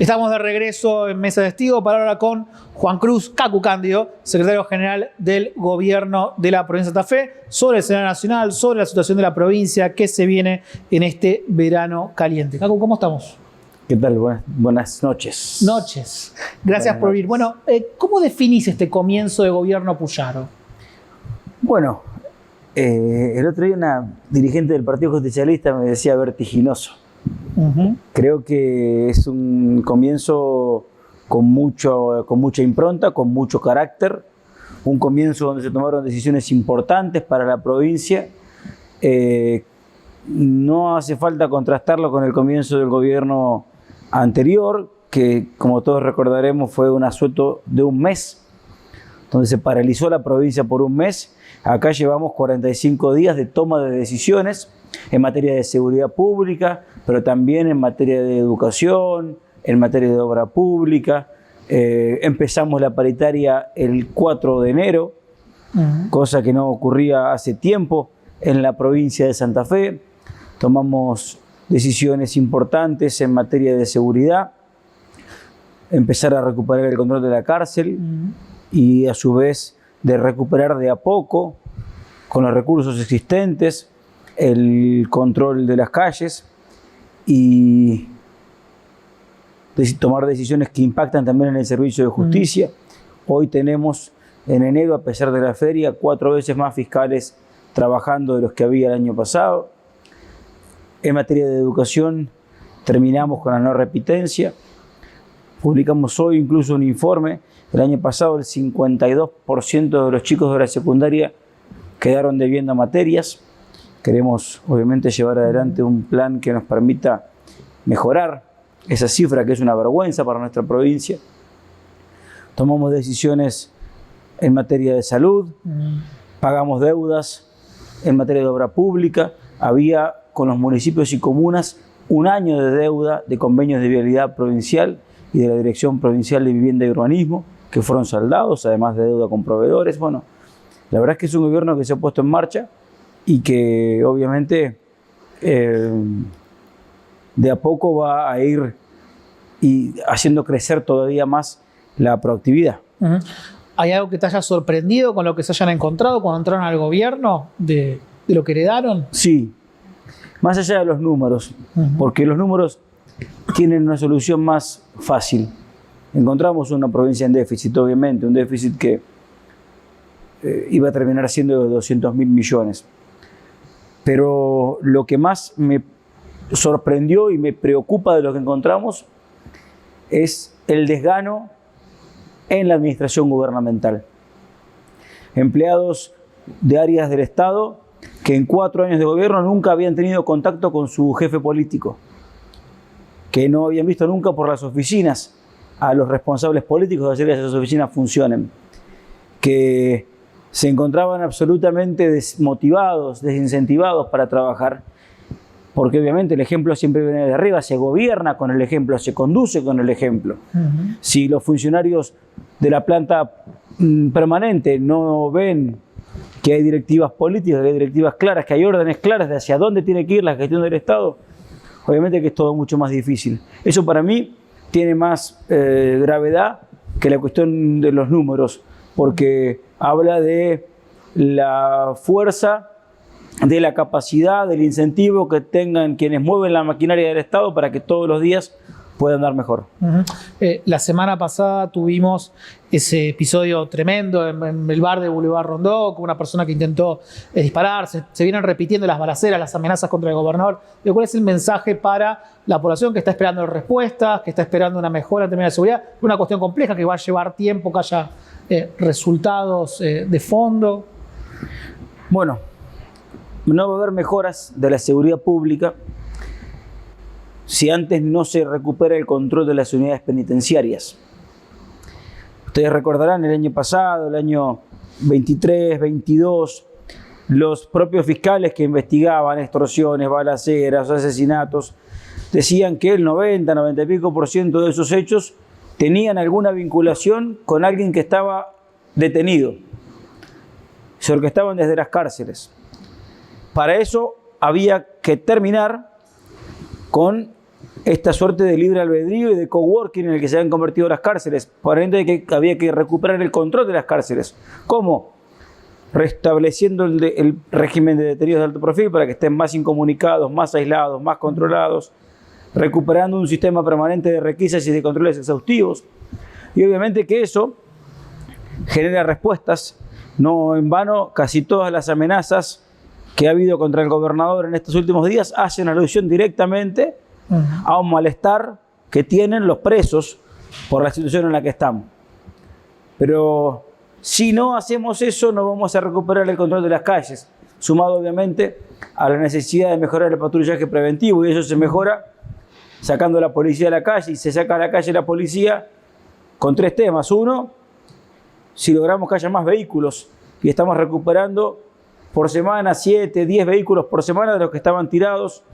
Estamos de regreso en Mesa de Testigo para hablar con Juan Cruz Cacu Cándido, secretario general del Gobierno de la provincia de Santa Fe, sobre el escenario nacional, sobre la situación de la provincia que se viene en este verano caliente. Cacu, ¿cómo estamos? ¿Qué tal? Buenas noches. Noches. Gracias por venir. Bueno, ¿cómo definís este comienzo de gobierno Puyaro? Bueno, el otro día una dirigente del Partido Justicialista me decía vertiginoso. Creo que es un comienzo con mucha impronta, con mucho carácter, un comienzo donde se tomaron decisiones importantes para la provincia. No hace falta contrastarlo con el comienzo del gobierno anterior, que como todos recordaremos fue un asueto de un mes, donde se paralizó la provincia por un mes. Acá llevamos 45 días de toma de decisiones en materia de seguridad pública, pero también en materia de educación, en materia de obra pública. Empezamos la paritaria el 4 de enero, cosa que no ocurría hace tiempo en la provincia de Santa Fe. Tomamos decisiones importantes en materia de seguridad, empezar a recuperar el control de la cárcel y a su vez de recuperar de a poco, con los recursos existentes, el control de las calles y tomar decisiones que impactan también en el servicio de justicia. Hoy tenemos en enero, a pesar de la feria, 4 veces más fiscales trabajando de los que había el año pasado. En materia de educación terminamos con la no repitencia. Publicamos hoy incluso un informe. El año pasado el 52% de los chicos de la secundaria quedaron debiendo materias. Queremos obviamente llevar adelante un plan que nos permita mejorar esa cifra, que es una vergüenza para nuestra provincia. Tomamos decisiones en materia de salud, pagamos deudas en materia de obra pública. Había con los municipios y comunas un año de deuda de convenios de vialidad provincial y de la Dirección Provincial de Vivienda y Urbanismo, que fueron saldados, además de deuda con proveedores. Bueno, la verdad es que es un gobierno que se ha puesto en marcha y que obviamente de a poco va a ir haciendo crecer todavía más la proactividad. ¿Hay algo que te haya sorprendido con lo que se hayan encontrado cuando entraron al gobierno, de lo que heredaron? Sí, más allá de los números, porque los números tienen una solución más fácil. Encontramos una provincia en déficit, obviamente, un déficit que iba a terminar siendo de 200.000 millones. Pero lo que más me sorprendió y me preocupa de lo que encontramos es el desgano en la administración gubernamental. Empleados de áreas del Estado que en 4 años de gobierno nunca habían tenido contacto con su jefe político, que no habían visto nunca por las oficinas a los responsables políticos de hacer que esas oficinas funcionen, que se encontraban absolutamente desmotivados, desincentivados para trabajar, porque obviamente el ejemplo siempre viene de arriba, se gobierna con el ejemplo, se conduce con el ejemplo. Si los funcionarios de la planta permanente no ven que hay directivas políticas, que hay directivas claras, que hay órdenes claras de hacia dónde tiene que ir la gestión del Estado, obviamente que es todo mucho más difícil. Eso para mí tiene más gravedad que la cuestión de los números, porque habla de la fuerza, de la capacidad, del incentivo que tengan quienes mueven la maquinaria del Estado para que todos los días puedan dar mejor. La semana pasada tuvimos ese episodio tremendo en el bar de Boulevard Rondó, con una persona que intentó disparar. Se vienen repitiendo las balaceras, las amenazas contra el gobernador. ¿Cuál es el mensaje para la población que está esperando respuestas, que está esperando una mejora en términos de seguridad? Es una cuestión compleja que va a llevar tiempo, que haya resultados de fondo. Bueno, no va a haber mejoras de la seguridad pública si antes no se recupera el control de las unidades penitenciarias. Ustedes recordarán el año pasado, el año 23, 22, los propios fiscales que investigaban extorsiones, balaceras, asesinatos, decían que el 90 y pico % de esos hechos tenían alguna vinculación con alguien que estaba detenido. Se orquestaban desde las cárceles. Para eso había que terminar con esta suerte de libre albedrío y de coworking en el que se han convertido las cárceles. Por ende, que había que recuperar el control de las cárceles. ¿Cómo? Restableciendo el régimen de detenidos de alto perfil para que estén más incomunicados, más aislados, más controlados, recuperando un sistema permanente de requisas y de controles exhaustivos. Y obviamente que eso genera respuestas. No en vano, casi todas las amenazas que ha habido contra el gobernador en estos últimos días hacen alusión directamente a un malestar que tienen los presos por la situación en la que estamos. Pero si no hacemos eso, no vamos a recuperar el control de las calles, sumado obviamente a la necesidad de mejorar el patrullaje preventivo, y eso se mejora sacando a la policía a la calle, y se saca a la calle la policía con 3 temas. Uno, si logramos que haya más vehículos, y estamos recuperando por semana 7, 10 vehículos por semana de los que estaban tirados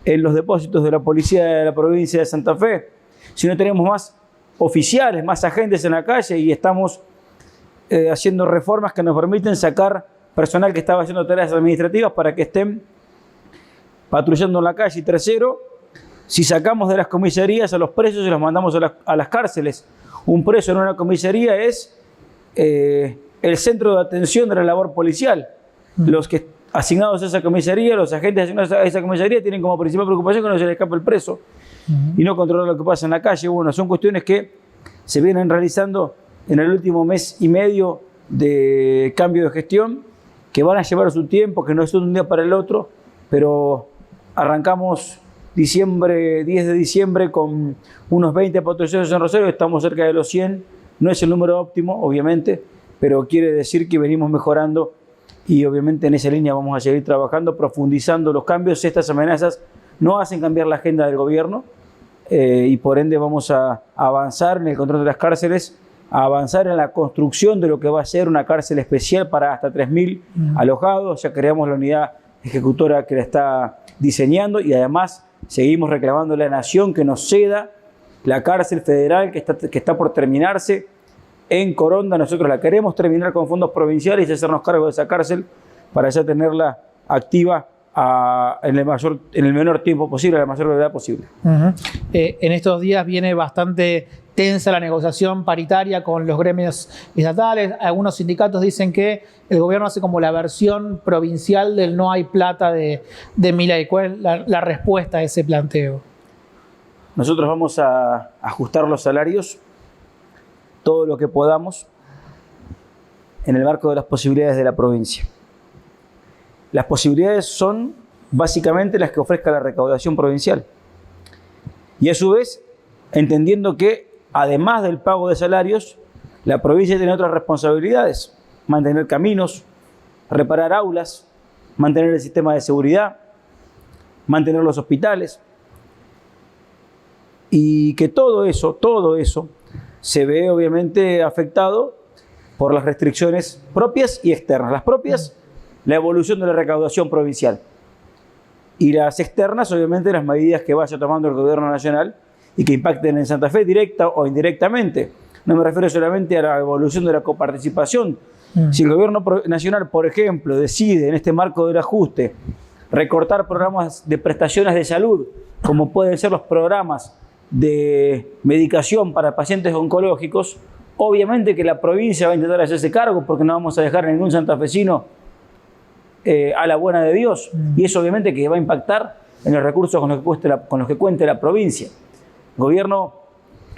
en los depósitos de la policía de la provincia de Santa Fe. Si no tenemos más oficiales, más agentes en la calle, y estamos haciendo reformas que nos permiten sacar personal que estaba haciendo tareas administrativas para que estén patrullando en la calle. Y tercero, si sacamos de las comisarías a los presos y los mandamos a las cárceles. Un preso en una comisaría es el centro de atención de la labor policial. Los que asignados a esa comisaría, los agentes asignados a esa comisaría tienen como principal preocupación que no se le escape el preso y no controlar lo que pasa en la calle. Bueno, son cuestiones que se vienen realizando en el último mes y medio de cambio de gestión, que van a llevar su tiempo, que no es de un día para el otro, pero arrancamos 10 de diciembre con unos 20 patrulleros en Rosario, estamos cerca de los 100, no es el número óptimo, obviamente, pero quiere decir que venimos mejorando y obviamente en esa línea vamos a seguir trabajando, profundizando los cambios. Estas amenazas no hacen cambiar la agenda del gobierno y por ende vamos a avanzar en el control de las cárceles, a avanzar en la construcción de lo que va a ser una cárcel especial para hasta 3.000 alojados. Ya creamos la unidad ejecutora que la está diseñando y además seguimos reclamando a la Nación que nos ceda la cárcel federal que está por terminarse en Coronda. Nosotros la queremos terminar con fondos provinciales y hacernos cargo de esa cárcel para ya tenerla activa en el menor tiempo posible, a la mayor brevedad posible. En estos días viene bastante tensa la negociación paritaria con los gremios estatales. Algunos sindicatos dicen que el gobierno hace como la versión provincial del no hay plata de Milei. ¿Cuál es la respuesta a ese planteo? Nosotros vamos a ajustar los salarios todo lo que podamos en el marco de las posibilidades de la provincia. Las posibilidades son básicamente las que ofrezca la recaudación provincial. Y a su vez, entendiendo que además del pago de salarios, la provincia tiene otras responsabilidades: mantener caminos, reparar aulas, mantener el sistema de seguridad, mantener los hospitales. Y que todo eso se ve obviamente afectado por las restricciones propias y externas. Las propias, la evolución de la recaudación provincial. Y las externas, obviamente, las medidas que vaya tomando el gobierno nacional y que impacten en Santa Fe directa o indirectamente. No me refiero solamente a la evolución de la coparticipación. Si el gobierno nacional, por ejemplo, decide en este marco del ajuste recortar programas de prestaciones de salud, como pueden ser los programas de medicación para pacientes oncológicos, obviamente que la provincia va a intentar hacerse cargo, porque no vamos a dejar a ningún santafesino a la buena de Dios. Y eso obviamente que va a impactar en los recursos con los que cuente la provincia. El gobierno,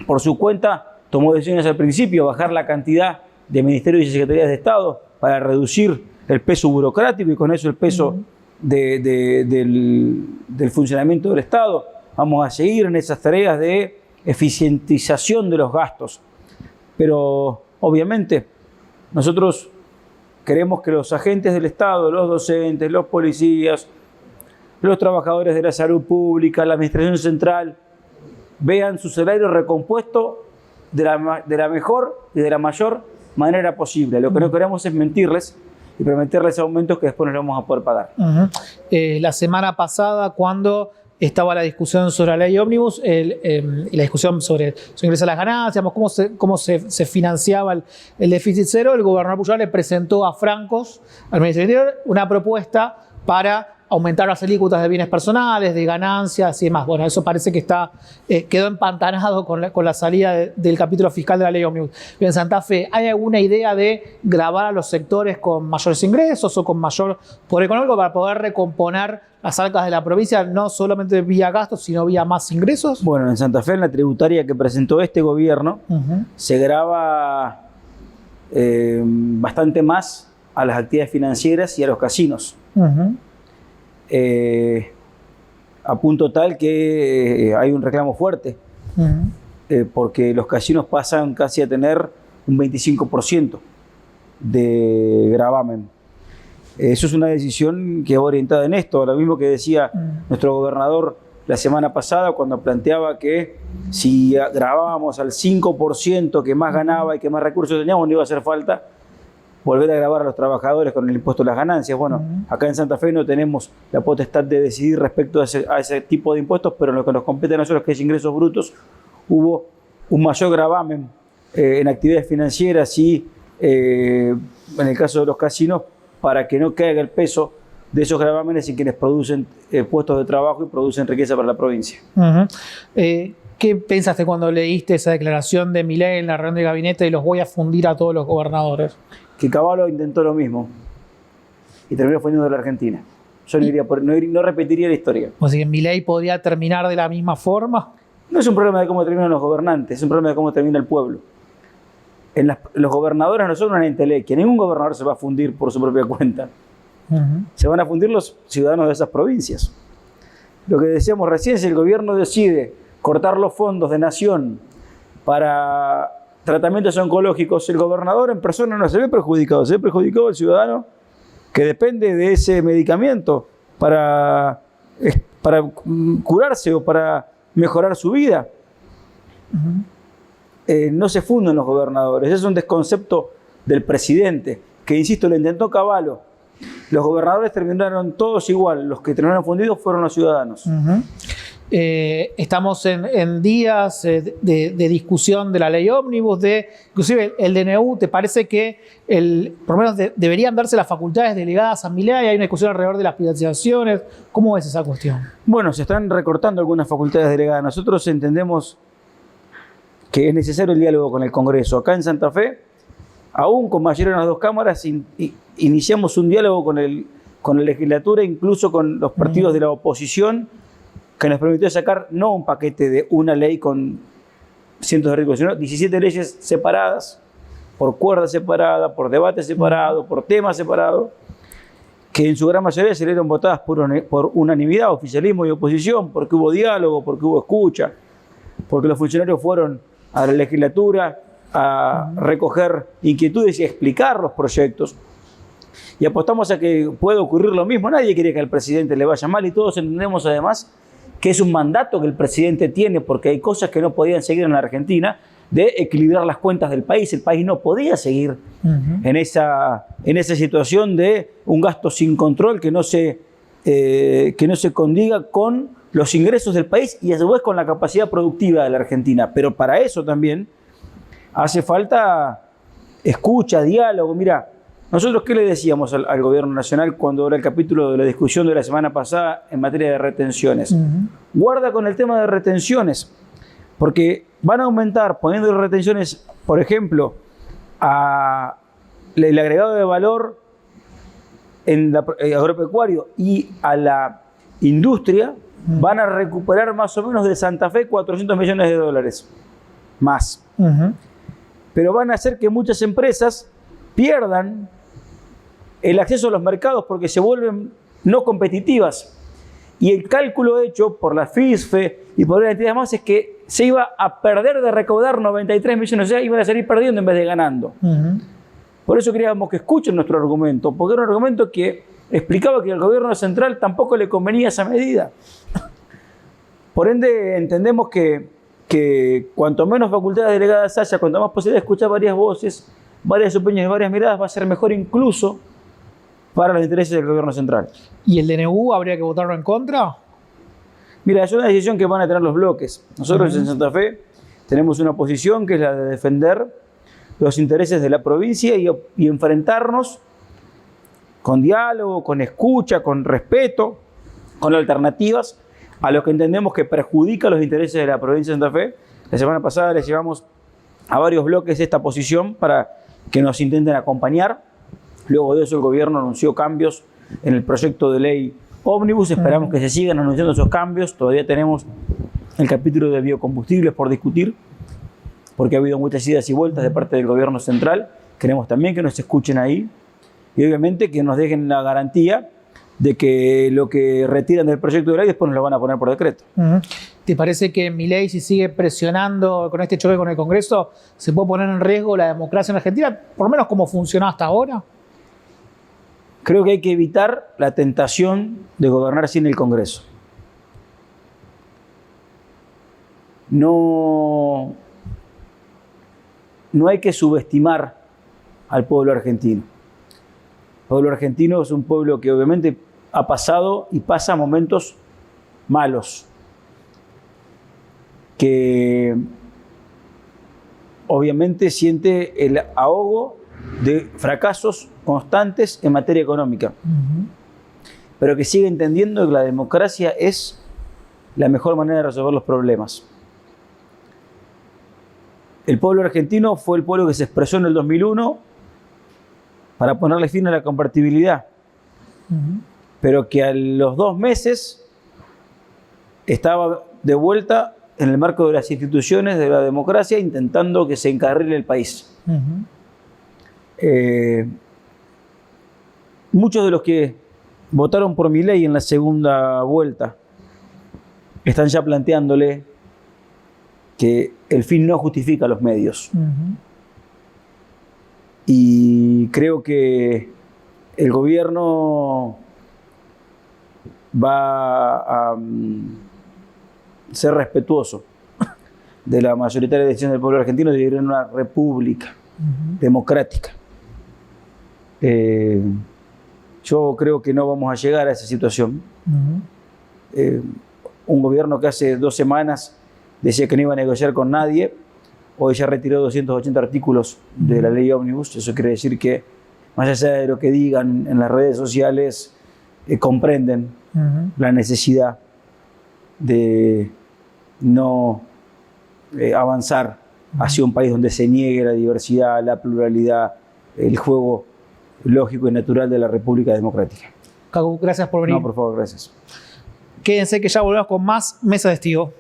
por su cuenta, tomó decisiones al principio, bajar la cantidad de ministerios y secretarías de Estado para reducir el peso burocrático y con eso el peso del funcionamiento del Estado. Vamos a seguir en esas tareas de eficientización de los gastos. Pero obviamente nosotros queremos que los agentes del Estado, los docentes, los policías, los trabajadores de la salud pública, la administración central, vean su salario recompuesto de la mejor y de la mayor manera posible. Lo que no queremos es mentirles y prometerles aumentos que después no les vamos a poder pagar. La semana pasada, cuando estaba la discusión sobre la ley ómnibus, la discusión sobre su ingreso a las ganancias, cómo se financiaba el déficit cero, el gobernador Pujol le presentó a Francos, al Ministerio del Interior, una propuesta para aumentar las alícuotas de bienes personales, de ganancias y demás. Bueno, eso parece que quedó empantanado con la salida del capítulo fiscal de la ley Ómnibus. En Santa Fe, ¿hay alguna idea de gravar a los sectores con mayores ingresos o con mayor poder económico para poder recomponer las arcas de la provincia, no solamente vía gastos, sino vía más ingresos? Bueno, en Santa Fe, en la tributaria que presentó este gobierno, se grava bastante más a las actividades financieras y a los casinos. A punto tal que hay un reclamo fuerte, porque los casinos pasan casi a tener un 25% de gravamen. Eso es una decisión que va orientada en esto, lo mismo que decía nuestro gobernador la semana pasada cuando planteaba que si gravábamos al 5% que más ganaba y que más recursos teníamos, no iba a hacer falta volver a gravar a los trabajadores con el impuesto a las ganancias. Bueno, acá en Santa Fe no tenemos la potestad de decidir respecto a ese tipo de impuestos, pero en lo que nos compete a nosotros, que es ingresos brutos, hubo un mayor gravamen en actividades financieras y en el caso de los casinos, para que no caiga el peso de esos gravámenes en quienes producen puestos de trabajo y producen riqueza para la provincia. ¿Qué pensaste cuando leíste esa declaración de Milei en la reunión de gabinete de los voy a fundir a todos los gobernadores? Que Cavallo intentó lo mismo y terminó fundiendo a la Argentina. Yo no repetiría la historia. O sea, que Milei podría terminar de la misma forma. No es un problema de cómo terminan los gobernantes, es un problema de cómo termina el pueblo. Los gobernadores no son una entelequia, ningún gobernador se va a fundir por su propia cuenta. Se van a fundir los ciudadanos de esas provincias. Lo que decíamos recién, si el gobierno decide cortar los fondos de nación para tratamientos oncológicos, el gobernador en persona no se ve perjudicado, se ve perjudicado el ciudadano que depende de ese medicamento para curarse o para mejorar su vida. No se funden los gobernadores, es un desconcepto del presidente, que insisto, lo intentó Cavallo. Los gobernadores terminaron todos igual, los que terminaron fundidos fueron los ciudadanos. Estamos en días de discusión de la ley ómnibus, inclusive el DNU. ¿Te parece que por lo menos deberían darse las facultades delegadas a Milei? Hay una discusión alrededor de las privatizaciones. ¿Cómo ves esa cuestión? Bueno, se están recortando algunas facultades delegadas. Nosotros entendemos que es necesario el diálogo con el Congreso. Acá en Santa Fe, aún con mayoría en las dos cámaras, iniciamos un diálogo con la legislatura, incluso con los partidos de la oposición, que nos permitió sacar no un paquete de una ley con cientos de artículos, sino 17 leyes separadas, por cuerda separada, por debate separado, por tema separado, que en su gran mayoría salieron votadas por unanimidad, oficialismo y oposición, porque hubo diálogo, porque hubo escucha, porque los funcionarios fueron a la legislatura a recoger inquietudes y a explicar los proyectos. Y apostamos a que pueda ocurrir lo mismo. Nadie quiere que al presidente le vaya mal y todos entendemos además que es un mandato que el presidente tiene, porque hay cosas que no podían seguir en la Argentina, de equilibrar las cuentas del país. El país no podía seguir en esa situación de un gasto sin control que no se condiga con los ingresos del país y a su vez con la capacidad productiva de la Argentina. Pero para eso también hace falta escucha, diálogo. Mira, nosotros ¿qué le decíamos al gobierno nacional cuando era el capítulo de la discusión de la semana pasada en materia de retenciones? Guarda con el tema de retenciones, porque van a aumentar poniendo retenciones, por ejemplo, el agregado de valor en agropecuario y a la industria. Van a recuperar más o menos de Santa Fe 400 millones de dólares más. Pero van a hacer que muchas empresas pierdan el acceso a los mercados porque se vuelven no competitivas. Y el cálculo hecho por la FISFE y por otras entidades más es que se iba a perder de recaudar 93 millones, o sea, iban a salir perdiendo en vez de ganando. Por eso queríamos que escuchen nuestro argumento, porque era un argumento que explicaba que al gobierno central tampoco le convenía esa medida. Por ende, entendemos que cuanto menos facultades delegadas haya, cuanto más posibilidad de escuchar varias voces, varias opiniones y varias miradas, va a ser mejor incluso para los intereses del gobierno central. ¿Y el DNU habría que votarlo en contra? Mira, es una decisión que van a tener los bloques. Nosotros en Santa Fe tenemos una posición que es la de defender los intereses de la provincia y enfrentarnos con diálogo, con escucha, con respeto, con alternativas a lo que entendemos que perjudica los intereses de la provincia de Santa Fe. La semana pasada les llevamos a varios bloques esta posición para que nos intenten acompañar. Luego de eso el gobierno anunció cambios en el proyecto de ley ómnibus. Esperamos que se sigan anunciando esos cambios. Todavía tenemos el capítulo de biocombustibles por discutir, porque ha habido muchas idas y vueltas de parte del gobierno central. Queremos también que nos escuchen ahí y obviamente que nos dejen la garantía de que lo que retiran del proyecto de ley después nos lo van a poner por decreto. ¿Te parece que Milei, si sigue presionando con este choque con el Congreso, se puede poner en riesgo la democracia en Argentina, por lo menos como funcionó hasta ahora? Creo que hay que evitar la tentación de gobernar sin el Congreso. No hay que subestimar al pueblo argentino. El pueblo argentino es un pueblo que obviamente ha pasado y pasa momentos malos, que obviamente siente el ahogo de fracasos constantes en materia económica, pero que sigue entendiendo que la democracia es la mejor manera de resolver los problemas. El pueblo argentino fue el pueblo que se expresó en el 2001 para ponerle fin a la convertibilidad, pero que a los 2 meses estaba de vuelta en el marco de las instituciones de la democracia intentando que se encarrile el país. Muchos de los que votaron por Milei en la segunda vuelta están ya planteándole que el fin no justifica los medios. Y creo que el gobierno va a ser respetuoso de la mayoritaria decisión del pueblo argentino de vivir en una república democrática. Yo creo que no vamos a llegar a esa situación. Un gobierno que hace 2 semanas decía que no iba a negociar con nadie, hoy ya retiró 280 artículos de la ley ómnibus. Eso quiere decir que, más allá de lo que digan en las redes sociales, comprenden la necesidad de no avanzar hacia un país donde se niegue la diversidad, la pluralidad, el juego lógico y natural de la República Democrática. Cacu, gracias por venir. No, por favor, gracias. Quédense que ya volvemos con más Mesa de Estigo.